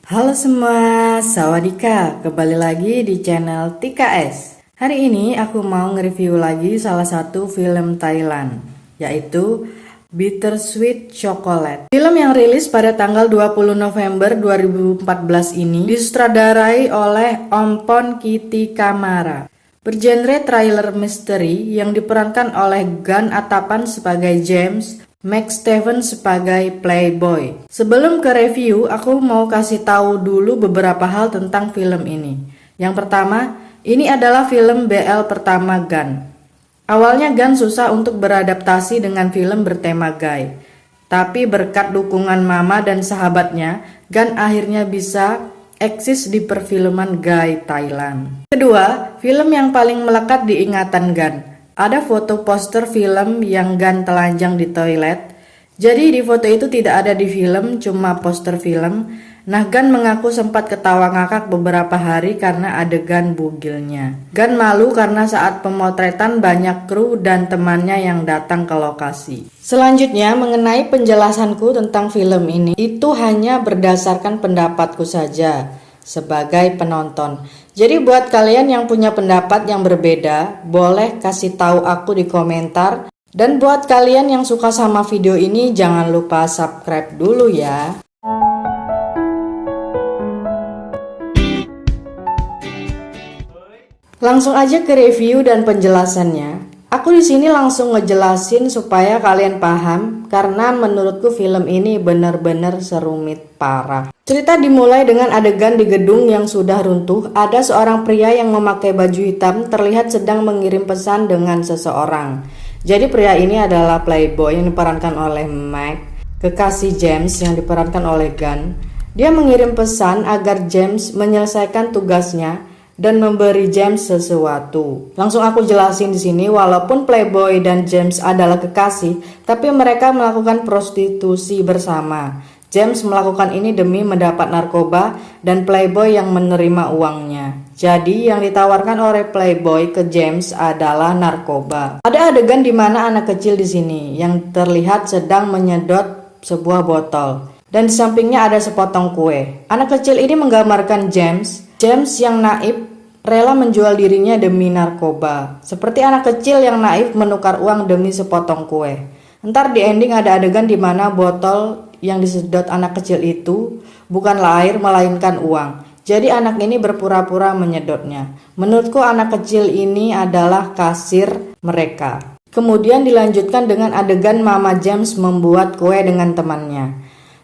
Halo semua, sawadika, kembali lagi di channel TKS. Hari ini aku mau nge-review lagi salah satu film Thailand, yaitu Bittersweet Chocolate. Film yang rilis pada tanggal 20 November 2014 ini disutradarai oleh Ompon Kitty Kamara. Bergenre thriller misteri yang diperankan oleh Gan Atapan sebagai James, Max Steven sebagai Playboy. Sebelum ke review, aku mau kasih tahu dulu beberapa hal tentang film ini. Yang pertama, ini adalah film BL pertama Gan. Awalnya Gan susah untuk beradaptasi dengan film bertema gay. Tapi berkat dukungan mama dan sahabatnya, Gan akhirnya bisa eksis di perfilman gay Thailand. Kedua, film yang paling melekat di ingatan Gan. Ada foto poster film yang Gan telanjang di toilet. Jadi di foto itu tidak ada di film, cuma poster film. Nah, Gan mengaku sempat ketawa ngakak beberapa hari karena adegan bugilnya. Gan malu karena saat pemotretan banyak kru dan temannya yang datang ke lokasi. Selanjutnya, mengenai penjelasanku tentang film ini, itu hanya berdasarkan pendapatku saja sebagai penonton. Jadi buat kalian yang punya pendapat yang berbeda, boleh kasih tahu aku di komentar. Dan buat kalian yang suka sama video ini, jangan lupa subscribe dulu ya. Langsung aja ke review dan penjelasannya. Aku di sini langsung ngejelasin supaya kalian paham, karena menurutku film ini benar-benar serumit parah. Cerita dimulai dengan adegan di gedung yang sudah runtuh. Ada seorang pria yang memakai baju hitam terlihat sedang mengirim pesan dengan seseorang. Jadi pria ini adalah Playboy yang diperankan oleh Mac, kekasih James yang diperankan oleh Gan. Dia mengirim pesan agar James menyelesaikan tugasnya dan memberi James sesuatu. Langsung aku jelasin di sini, walaupun Playboy dan James adalah kekasih, tapi mereka melakukan prostitusi bersama. James melakukan ini demi mendapat narkoba dan Playboy yang menerima uangnya. Jadi yang ditawarkan oleh Playboy ke James adalah narkoba. Ada adegan di mana anak kecil di sini yang terlihat sedang menyedot sebuah botol. Dan di sampingnya ada sepotong kue. Anak kecil ini menggambarkan James yang naif, rela menjual dirinya demi narkoba. Seperti anak kecil yang naif menukar uang demi sepotong kue. Ntar di ending ada adegan di mana botol yang disedot anak kecil itu bukanlah air melainkan uang. Jadi anak ini berpura-pura menyedotnya. Menurutku anak kecil ini adalah kasir mereka. Kemudian dilanjutkan dengan adegan Mama James membuat kue dengan temannya.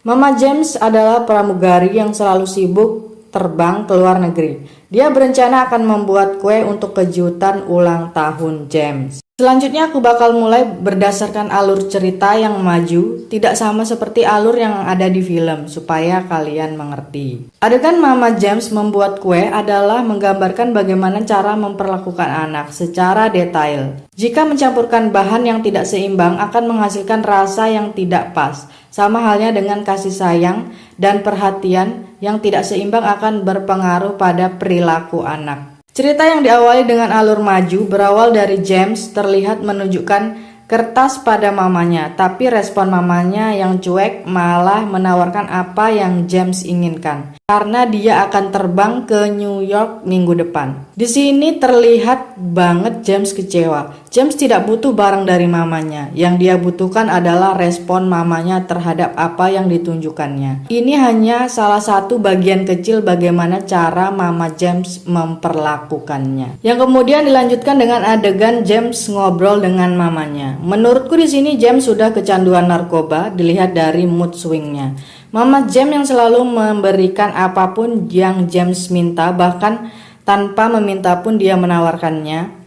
Mama James adalah pramugari yang selalu sibuk terbang ke luar negeri. Dia berencana akan membuat kue untuk kejutan ulang tahun James. Selanjutnya aku bakal mulai berdasarkan alur cerita yang maju, tidak sama seperti alur yang ada di film, supaya kalian mengerti. Adegan Mama James membuat kue adalah menggambarkan bagaimana cara memperlakukan anak secara detail. Jika mencampurkan bahan yang tidak seimbang akan menghasilkan rasa yang tidak pas. Sama halnya dengan kasih sayang dan perhatian yang tidak seimbang akan berpengaruh pada perilaku anak. Cerita yang diawali dengan alur maju berawal dari James terlihat menunjukkan kertas pada mamanya, tapi respon mamanya yang cuek malah menawarkan apa yang James inginkan, karena dia akan terbang ke New York minggu depan. Di sini terlihat banget James kecewa. James tidak butuh barang dari mamanya. Yang dia butuhkan adalah respon mamanya terhadap apa yang ditunjukkannya. Ini hanya salah satu bagian kecil bagaimana cara Mama James memperlakukannya. Yang kemudian dilanjutkan dengan adegan James ngobrol dengan mamanya. Menurutku di sini James sudah kecanduan narkoba, dilihat dari mood swingnya. Mama James yang selalu memberikan apapun yang James minta, bahkan tanpa meminta pun dia menawarkannya.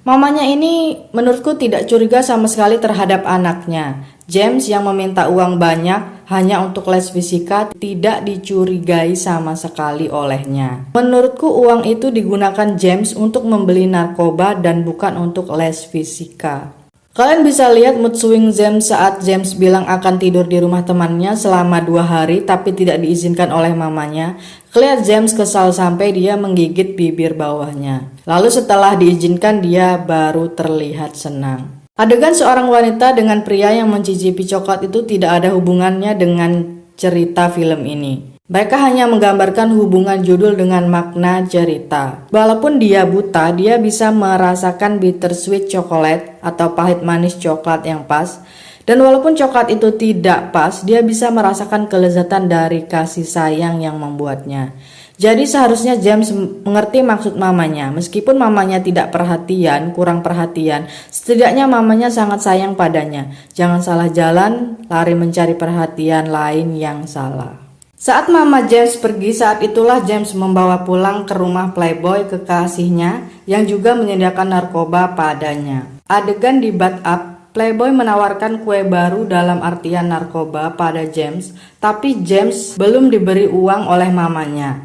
Mamanya ini menurutku tidak curiga sama sekali terhadap anaknya. James yang meminta uang banyak hanya untuk les fisika tidak dicurigai sama sekali olehnya. Menurutku uang itu digunakan James untuk membeli narkoba dan bukan untuk les fisika. Kalian bisa lihat mood swing James saat James bilang akan tidur di rumah temannya selama 2 hari tapi tidak diizinkan oleh mamanya. Kelihatan James kesal sampai dia menggigit bibir bawahnya. Lalu setelah diizinkan dia baru terlihat senang. Adegan seorang wanita dengan pria yang mencicipi coklat itu tidak ada hubungannya dengan cerita film ini. Mereka hanya menggambarkan hubungan judul dengan makna cerita. Walaupun dia buta, dia bisa merasakan bittersweet chocolate atau pahit manis coklat yang pas. Dan walaupun coklat itu tidak pas, dia bisa merasakan kelezatan dari kasih sayang yang membuatnya. Jadi seharusnya James mengerti maksud mamanya. Meskipun mamanya tidak perhatian, kurang perhatian, setidaknya mamanya sangat sayang padanya. Jangan salah jalan, lari mencari perhatian lain yang salah. Saat Mama James pergi, saat itulah James membawa pulang ke rumah playboy kekasihnya yang juga menyediakan narkoba padanya. Adegan di bathtub, playboy menawarkan kue baru dalam artian narkoba pada James, tapi James belum diberi uang oleh mamanya.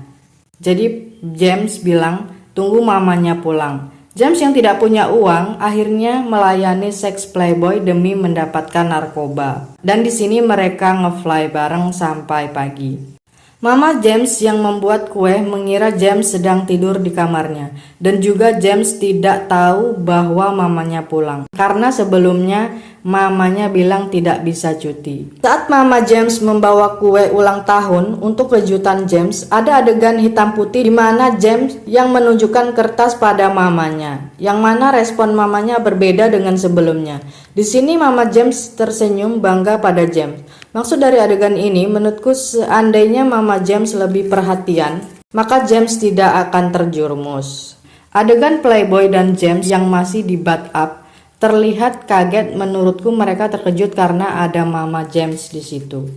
Jadi James bilang, tunggu mamanya pulang. James yang tidak punya uang akhirnya melayani seks playboy demi mendapatkan narkoba. Dan di sini mereka nge-fly bareng sampai pagi. Mama James yang membuat kue mengira James sedang tidur di kamarnya. Dan juga James tidak tahu bahwa mamanya pulang. Karena sebelumnya mamanya bilang tidak bisa cuti. Saat Mama James membawa kue ulang tahun untuk kejutan James, ada adegan hitam putih di mana James yang menunjukkan kertas pada mamanya, yang mana respon mamanya berbeda dengan sebelumnya. Di sini Mama James tersenyum bangga pada James. Maksud dari adegan ini, menurutku seandainya Mama James lebih perhatian, maka James tidak akan terjerumus. Adegan Playboy dan James yang masih di bathtub terlihat kaget. Menurutku mereka terkejut karena ada Mama James di situ.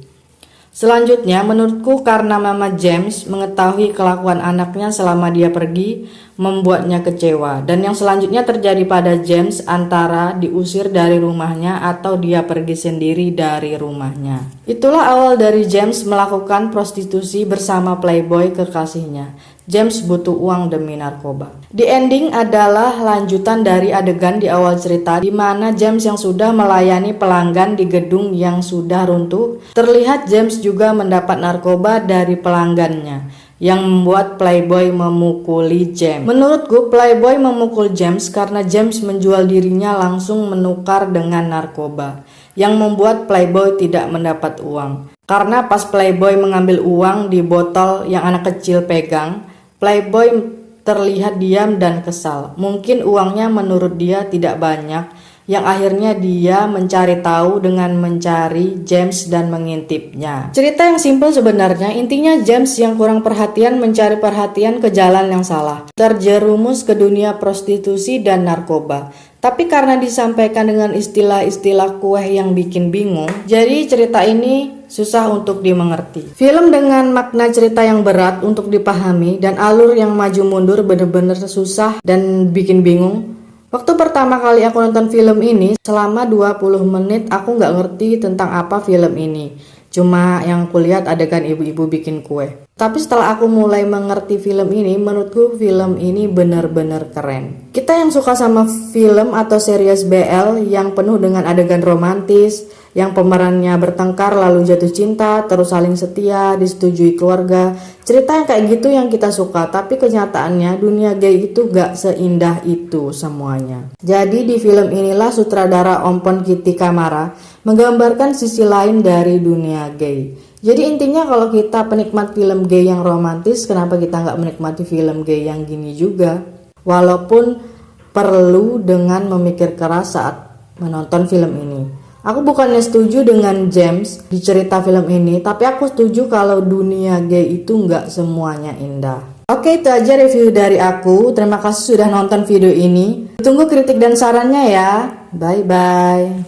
Selanjutnya, menurutku karena Mama James mengetahui kelakuan anaknya selama dia pergi, membuatnya kecewa. Dan yang selanjutnya terjadi pada James antara diusir dari rumahnya atau dia pergi sendiri dari rumahnya. Itulah awal dari James melakukan prostitusi bersama playboy kekasihnya. James butuh uang demi narkoba. Di ending adalah lanjutan dari adegan di awal cerita di mana James yang sudah melayani pelanggan di gedung yang sudah runtuh, terlihat James juga mendapat narkoba dari pelanggannya yang membuat playboy memukuli James. Menurutku playboy memukul James karena James menjual dirinya langsung menukar dengan narkoba yang membuat playboy tidak mendapat uang. Karena pas playboy mengambil uang di botol yang anak kecil pegang, playboy terlihat diam dan kesal. Mungkin uangnya menurut dia tidak banyak, yang akhirnya dia mencari tahu dengan mencari James dan mengintipnya. Cerita yang simpel sebenarnya, intinya James yang kurang perhatian mencari perhatian ke jalan yang salah, terjerumus ke dunia prostitusi dan narkoba. Tapi karena disampaikan dengan istilah-istilah kue yang bikin bingung, jadi cerita ini susah untuk dimengerti. Film dengan makna cerita yang berat untuk dipahami dan alur yang maju mundur bener-bener susah dan bikin bingung. Waktu pertama kali aku nonton film ini, selama 20 menit aku nggak ngerti tentang apa film ini. Cuma yang kulihat adegan ibu-ibu bikin kue. Tapi setelah aku mulai mengerti film ini, menurutku film ini benar-benar keren. Kita yang suka sama film atau series BL yang penuh dengan adegan romantis, yang pemerannya bertengkar lalu jatuh cinta, terus saling setia, disetujui keluarga. Cerita yang kayak gitu yang kita suka, tapi kenyataannya dunia gay itu gak seindah itu semuanya. Jadi di film inilah sutradara Ompon Kitty Kamara menggambarkan sisi lain dari dunia gay. Jadi intinya kalau kita penikmat film gay yang romantis, kenapa kita gak menikmati film gay yang gini juga? Walaupun perlu dengan memikir keras saat menonton film ini. Aku bukannya setuju dengan James di cerita film ini, tapi aku setuju kalau dunia gay itu nggak semuanya indah. Oke, itu aja review dari aku. Terima kasih sudah nonton video ini. Tunggu kritik dan sarannya ya. Bye-bye.